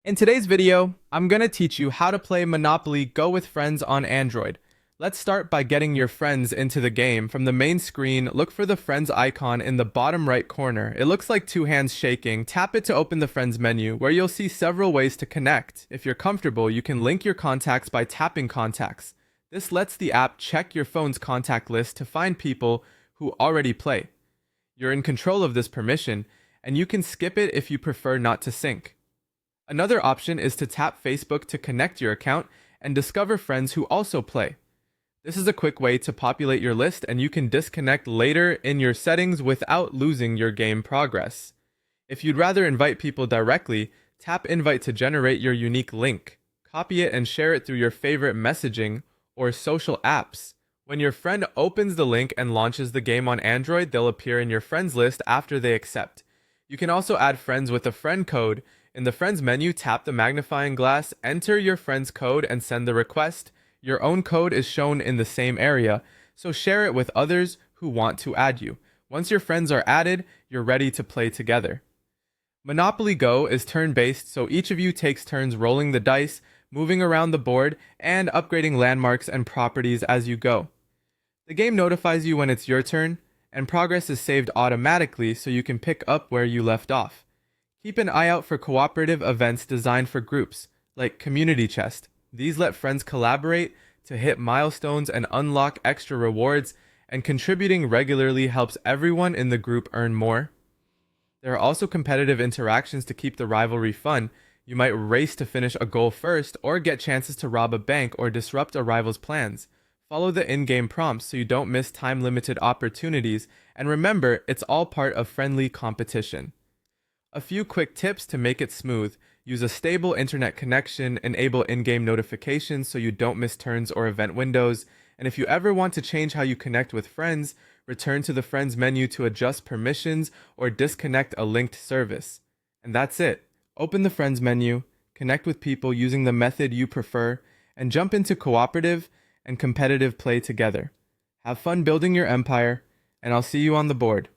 In today's video, I'm going to teach you how to play Monopoly Go with friends on Android. Let's start by getting your friends into the game. From the main screen, look for the friends icon in the bottom right corner. It looks like two hands shaking. Tap it to open the friends menu, where you'll see several ways to connect. If you're comfortable, you can link your contacts by tapping contacts. This lets the app check your phone's contact list to find people who already play. You're in control of this permission, and you can skip it if you prefer not to sync. Another option is to tap Facebook to connect your account and discover friends who also play. This is a quick way to populate your list, and you can disconnect later in your settings without losing your game progress. If you'd rather invite people directly, tap Invite to generate your unique link. Copy it and share it through your favorite messaging or social apps. When your friend opens the link and launches the game on Android, they'll appear in your friends list after they accept. You can also add friends with a friend code. In the friends menu, tap the magnifying glass, enter your friend's code, and send the request. Your own code is shown in the same area, so share it with others who want to add you. Once your friends are added, you're ready to play together. Monopoly Go is turn-based, so each of you takes turns rolling the dice, moving around the board, and upgrading landmarks and properties as you go. The game notifies you when it's your turn, and progress is saved automatically so you can pick up where you left off. Keep an eye out for cooperative events designed for groups, like Community Chest. These let friends collaborate to hit milestones and unlock extra rewards, and contributing regularly helps everyone in the group earn more. There are also competitive interactions to keep the rivalry fun. You might race to finish a goal first, or get chances to rob a bank or disrupt a rival's plans. Follow the in-game prompts so you don't miss time-limited opportunities, and remember, it's all part of friendly competition. A few quick tips to make it smooth. Use a stable internet connection, enable in-game notifications so you don't miss turns or event windows, and if you ever want to change how you connect with friends, return to the friends menu to adjust permissions or disconnect a linked service. And that's it. Open the friends menu, connect with people using the method you prefer, and jump into cooperative and competitive play together. Have fun building your empire, and I'll see you on the board.